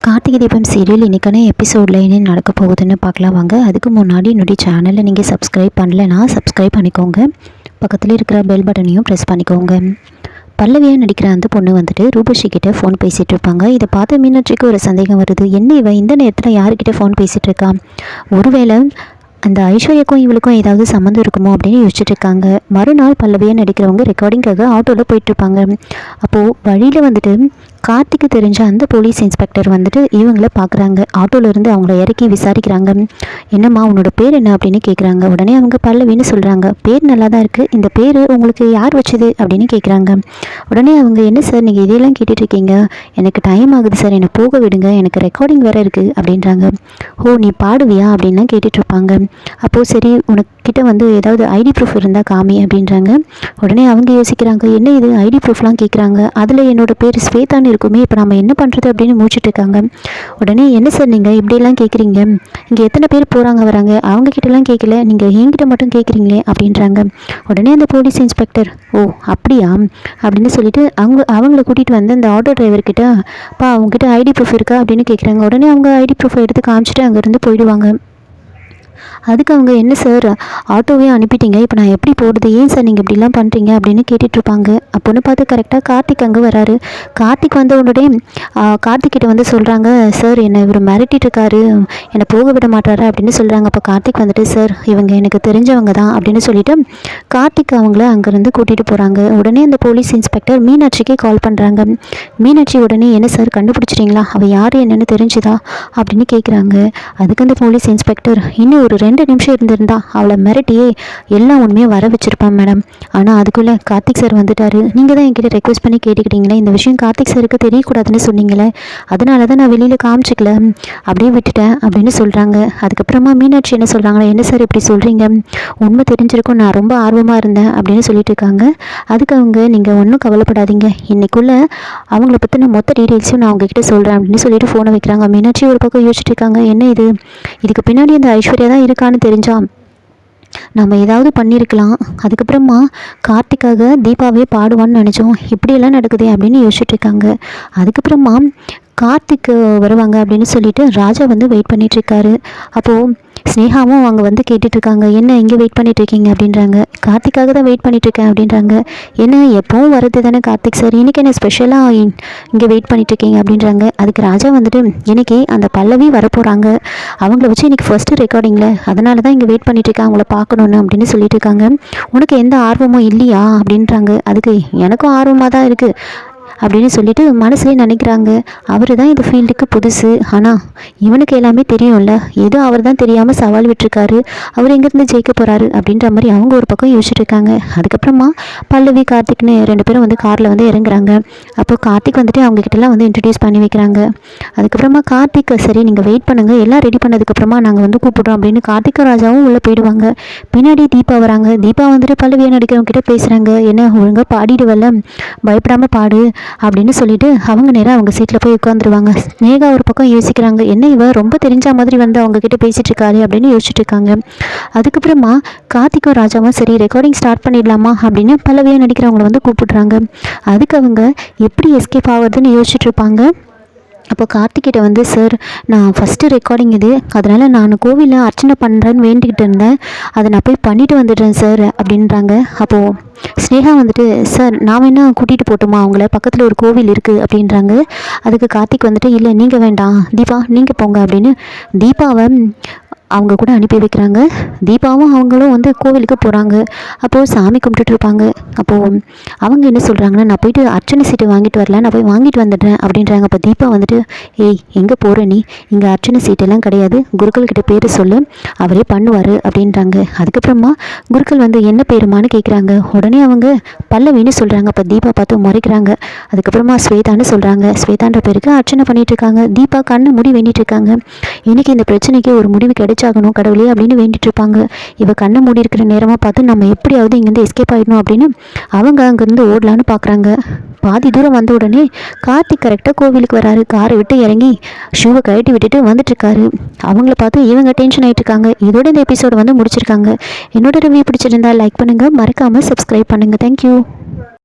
Karthigai Deepam serial இன்றைக்கான எபிசோடில் என்ன நடக்க போகுதுன்னு பார்க்கலாம் வாங்க. அதுக்கு முன்னாடி என்னுடைய சேனலை நீங்கள் சப்ஸ்கிரைப் பண்ணலைன்னா சப்ஸ்கிரைப் பண்ணிக்கோங்க. பக்கத்தில் இருக்கிற பெல் பட்டனையும் ப்ரெஸ் பண்ணிக்கோங்க. பல்லவியாக நடிக்கிற அந்த பொண்ணு வந்துட்டு ரூபஸ்ரீ கிட்டே ஃபோன் பேசிகிட்டு இருப்பாங்க. இதை பார்த்து மீனாட்சிக்கு ஒரு சந்தேகம் வருது. என்ன இவன் இந்த நேரத்தில் யாருக்கிட்டே ஃபோன் பேசிகிட்டு இருக்கா? ஒருவேளை அந்த ஐஸ்வர்யாக்கும் இவளுக்கும் ஏதாவது சம்மந்தம் இருக்குமோ அப்படின்னு யோசிச்சுட்டு இருக்காங்க. மறுநாள் பல்லவியாக நடிக்கிறவங்க ரெக்கார்டிங்காக ஆட்டோவில் போயிட்டுருப்பாங்க. அப்போது வழியில் வந்துட்டு கார்த்திக்கு தெரிஞ்ச அந்த போலீஸ் இன்ஸ்பெக்டர் வந்துட்டு இவங்கள பார்க்குறாங்க. ஆட்டோலேருந்து அவங்கள இறக்கி விசாரிக்கிறாங்க. என்னம்மா உன்னோட பேர் என்ன அப்படின்னு கேட்குறாங்க. உடனே அவங்க பல்லவின்னு சொல்கிறாங்க. பேர் நல்லா தான் இருக்குது, இந்த பேர் உங்களுக்கு யார் வச்சது அப்படின்னு கேட்குறாங்க. உடனே அவங்க என்ன சார் நீங்கள் இதையெல்லாம் கேட்டுட்ருக்கீங்க, எனக்கு டைம் ஆகுது சார், என்னை போக விடுங்க, எனக்கு ரெக்கார்டிங் வேறு இருக்குது அப்படின்றாங்க. ஓ நீ பாடுவியா அப்படின்லாம் கேட்டுட்ருப்பாங்க. அப்போது சரி உனக்கிட்ட வந்து ஏதாவது ஐடி ப்ரூஃப் இருந்தால் காமி அப்படின்றாங்க. உடனே அவங்க யோசிக்கிறாங்க, என்ன இது ஐடி ப்ரூஃப்லாம் கேட்குறாங்க, அதில் என்னோட பேர் ஸ்வேதான்னு இருக்குமே, இப்போ நம்ம என்ன பண்ணுறது அப்படின்னு முடிச்சுட்டு இருக்காங்க. உடனே என்ன சார் நீங்கள் இப்படியெல்லாம் கேட்குறீங்க, இங்கே எத்தனை பேர் போகிறாங்க வராங்க, அவங்கக்கிட்டலாம் கேட்கல, நீங்கள் என்கிட்ட மட்டும் கேட்குறீங்களே அப்படின்றாங்க. உடனே அந்த போலீஸ் இன்ஸ்பெக்டர் ஓ அப்படியா அப்படின்னு சொல்லிட்டு அவங்கள கூட்டிகிட்டு வந்து அந்த ஆட்டோ டிரைவர்கிட்ட அவங்ககிட்ட ஐடி ப்ரூஃப் இருக்கா அப்படின்னு கேட்குறாங்க. உடனே அவங்க ஐடி ப்ரூஃபை எடுத்து காமிச்சிட்டு அங்கேருந்து போயிடுவாங்க. அதுக்கு அவங்க என்ன சார் ஆட்டோவே அனுப்பிட்டீங்க, இப்போ நான் எப்படி போடுறது, ஏன் சார் நீங்கள் இப்படிலாம் பண்ணுறீங்க அப்படின்னு கேட்டுட்ருப்பாங்க. அப்போன்னு பார்த்து கரெக்டாக கார்த்திக் அங்கே வராரு. கார்த்திக் வந்த உடனே கார்த்திக்கிட்ட வந்து சொல்கிறாங்க, சார் என்னை இவர் மிரட்டிட்டுருக்காரு, என்னை போக விட மாட்டாரு அப்படின்னு சொல்கிறாங்க. அப்போ கார்த்திக் வந்துட்டு சார் இவங்க எனக்கு தெரிஞ்சவங்க தான் அப்படின்னு சொல்லிட்டு கார்த்திக் அவங்கள அங்கேருந்து கூட்டிகிட்டு போகிறாங்க. உடனே அந்த போலீஸ் இன்ஸ்பெக்டர் மீனாட்சிக்கு கால் பண்ணுறாங்க. மீனாட்சி உடனே என்ன சார் கண்டுபிடிச்சிட்டிங்களா, அவள் யார் என்னென்னு தெரிஞ்சுதா அப்படின்னு கேட்குறாங்க. அதுக்கு அந்த போலீஸ் இன்ஸ்பெக்டர் இன்னும் ஒரு 2 நிமிஷம் இருந்திருந்தா அவளை மிரட்டியே எல்லா உண்மையும் வர வச்சுருப்பான் மேடம், ஆனால் அதுக்குள்ளே கார்த்திக் சார் வந்துட்டாரு, நீங்கள் தான் என்கிட்ட ரெக்வஸ்ட் பண்ணி கேட்டுக்கிட்டீங்களே, இந்த விஷயம் கார்த்திக் சாருக்கு தெரியக்கூடாதுன்னு சொன்னீங்களே, அதனால தான் நான் வெளியில் காமிச்சிக்கல, அப்படியே விட்டுட்டேன் அப்படின்னு சொல்கிறாங்க. அதுக்கப்புறமா மீனாட்சி என்ன சொல்கிறாங்களா, என்ன சார் இப்படி சொல்கிறீங்க, உண்மை தெரிஞ்சிருக்கும், நான் ரொம்ப ஆர்வமாக இருந்தேன் அப்படின்னு சொல்லிட்டு இருக்காங்க. அதுக்கு அவங்க நீங்கள் ஒன்றும் கவலைப்படாதீங்க, இன்னைக்குள்ளே அவங்கள பற்றின மொத்த டீட்டெயில்ஸும் நான் அவங்ககிட்ட சொல்கிறேன் அப்படின்னு சொல்லிட்டு ஃபோனை வைக்கிறாங்க. மீனாட்சி ஒரு பக்கம் யோசிச்சுட்டு இருக்காங்க, என்ன இது, இதுக்கு பின்னாடி அந்த ஐஸ்வர்யா தான் இருக்கான்னு தெரிஞ்சா நம்ம ஏதாவது பண்ணியிருக்கலாம், அதுக்கப்புறமா கார்த்திக்காக தீபாவே பாடுவான்னு நினச்சோம், இப்படியெல்லாம் நடக்குதே அப்படின்னு யோசிச்சுட்டு இருக்காங்க. அதுக்கப்புறமா கார்த்திக் வருவாங்க அப்படின்னு சொல்லிட்டு ராஜா வந்து வெயிட் பண்ணிகிட்ருக்காரு. அப்போது ஸ்னேகாவும் அவங்க வந்து கேட்டுட்ருக்காங்க, என்ன இங்கே வெயிட் பண்ணிகிட்ருக்கீங்க அப்படின்றாங்க. கார்த்திக்காக தான் வெயிட் பண்ணிகிட்ருக்கேன் அப்படின்றாங்க. என்ன எப்போவும் வரது தானே கார்த்திக் சார், இன்றைக்கி என்ன ஸ்பெஷலாக இங்கே வெயிட் பண்ணிகிட்ருக்கீங்க அப்படின்றாங்க. அதுக்கு ராஜா வந்துட்டு இன்றைக்கி அந்த பல்லவி வரப்போகிறாங்க, அவங்கள வச்சு இன்றைக்கி ஃபஸ்ட்டு ரெக்கார்டிங்கில், அதனால தான் இங்கே வெயிட் பண்ணிகிட்ருக்கேன் அவங்கள பார்க்கணுன்னு அப்படின்னு சொல்லிட்டு இருக்காங்க. உனக்கு எந்த ஆர்வமும் இல்லையா அப்படின்றாங்க. அதுக்கு எனக்கும் ஆர்வமாக தான் இருக்குது அப்படின்னு சொல்லிட்டு மனசுலேயே நினைக்கிறாங்க. அவர் தான் இந்த ஃபீல்டுக்கு புதுசு, ஆனால் இவனுக்கு எல்லாமே தெரியும்ல, ஏதோ அவர் தான் தெரியாமல் சவால் விட்டுருக்காரு, அவர் எங்கேருந்து ஜெயிக்க போகிறாரு அப்படின்ற மாதிரி அவங்க ஒரு பக்கம் யோசிச்சுட்டு இருக்காங்க. அதுக்கப்புறமா பல்லவி கார்த்திக்னு 2 பேரும் வந்து காரில் வந்து இறங்குறாங்க. அப்போ கார்த்திக் வந்துட்டு அவங்ககிட்டலாம் வந்து இன்ட்ரடியூஸ் பண்ணி வைக்கிறாங்க. அதுக்கப்புறமா கார்த்திக் சரி நீங்கள் வெயிட் பண்ணுங்கள், எல்லாம் ரெடி பண்ணதுக்கப்புறமா நாங்கள் வந்து கூப்பிடுறோம் அப்படின்னு கார்த்திக் ராஜாவும் உள்ளே போயிடுவாங்க. பின்னாடி தீபா வராங்க. தீபா வந்துட்டு பல்லவியை நடிக்கிறவங்க கிட்ட பேசுகிறாங்க, என்ன ஒழுங்காக பாடிடுவல்ல, பயப்படாமல் பாடு அப்படின்னு சொல்லிட்டு அவங்க நேராக அவங்க சீட்டில் போய் உட்காந்துருவாங்க. ஸ்னேகா ஒரு பக்கம் யோசிக்கிறாங்க, என்ன இவ ரொம்ப தெரிஞ்ச மாதிரி வந்து அவங்க கிட்ட பேசிட்டு இருக்காரு அப்படின்னு யோசிச்சுட்டு இருக்காங்க. அதுக்கப்புறமா கார்த்திக்கும் ராஜாவும் சரி ரெக்கார்டிங் ஸ்டார்ட் பண்ணிடலாமா அப்படின்னு பல்லவியாக நடிக்கிறவங்களை வந்து கூப்பிடுறாங்க. அதுக்கு அவங்க எப்படி எஸ்கேப் ஆகுதுன்னு யோசிச்சுட்டு இருப்பாங்க. அப்போ கார்த்திகிட்ட வந்து சார் நான் ஃபஸ்ட்டு ரெக்கார்டிங் இது, அதனால் நான் கோவிலில் அர்ச்சனை பண்ணுறேன்னு வேண்டிக்கிட்டு இருந்தேன், அதை நான் போய் பண்ணிவிட்டு வந்துடுறேன் சார் அப்படின்றாங்க. அப்போது ஸ்னேகா வந்துட்டு சார் நான் வேணா கூட்டிகிட்டு போட்டுமா அவங்கள, பக்கத்தில் ஒரு கோவில் இருக்குது அப்படின்றாங்க. அதுக்கு கார்த்திக் வந்துட்டு இல்லை நீங்கள் வேண்டாம் தீபா நீங்கள் போங்க அப்படின்னு தீபாவை அவங்க கூட அனுப்பி வைக்கிறாங்க. தீபாவும் அவங்களும் வந்து கோவிலுக்கு போகிறாங்க. அப்போது சாமி கும்பிட்டுட்டு இருப்பாங்க. அப்போது அவங்க என்ன சொல்கிறாங்கன்னா, நான் போயிட்டு அர்ச்சனை சீட்டு வாங்கிட்டு வரல, நான் போய் வாங்கிட்டு வந்துடுறேன் அப்படின்றாங்க. அப்போ தீபா வந்துட்டு ஏய் எங்கே போகிற நீ, இங்கே அர்ச்சனை சீட்டெல்லாம் கிடையாது, குருக்கள்கிட்ட பேர் சொல்லு, அவரே பண்ணுவார் அப்படின்றாங்க. அதுக்கப்புறமா குருக்கள் வந்து என்ன பேருமான்னு கேட்குறாங்க. உடனே அவங்க பல்லவின்னு சொல்கிறாங்க. அப்போ தீபா பார்த்து முறைக்கிறாங்க. அதுக்கப்புறமா ஸ்வேதான்னு சொல்கிறாங்க. ஸ்வேதான்ற பேருக்கு அர்ச்சனை பண்ணிகிட்டு இருக்காங்க. தீபா கண்ணை மூடி வேண்டிகிட்டு இருக்காங்க. இன்றைக்கி இந்த பிரச்சனைக்கு ஒரு முடிவு கிடைச்சாகணும் கடவுளே அப்படின்னு வேண்டிட்டு இருப்பாங்க. இவ கண்ணை மூடி இருக்கிற நேரமாக பார்த்து நம்ம எப்படியாவது இங்கேருந்து எஸ்கேப் ஆகிடணும் அப்படின்னு அவங்க அங்கேருந்து ஓடலான்னு பார்க்குறாங்க. பாதி தூரம் வந்த உடனே கார்த்திக் கரெக்டாக கோவிலுக்கு வராரு. காரை விட்டு இறங்கி ஷூவை கழட்டி விட்டுட்டு வந்துட்டுருக்காரு. அவங்கள பார்த்து இவங்க டென்ஷன் ஆகிட்டு இருக்காங்க. இதோட இந்த எபிசோடு வந்து முடிச்சிருக்காங்க. என்னோட ரிவ்யூ பிடிச்சிருந்தா லைக் பண்ணுங்கள், மறக்காமல் சப்ஸ்கிரைப் பண்ணுங்கள். தேங்க்யூ.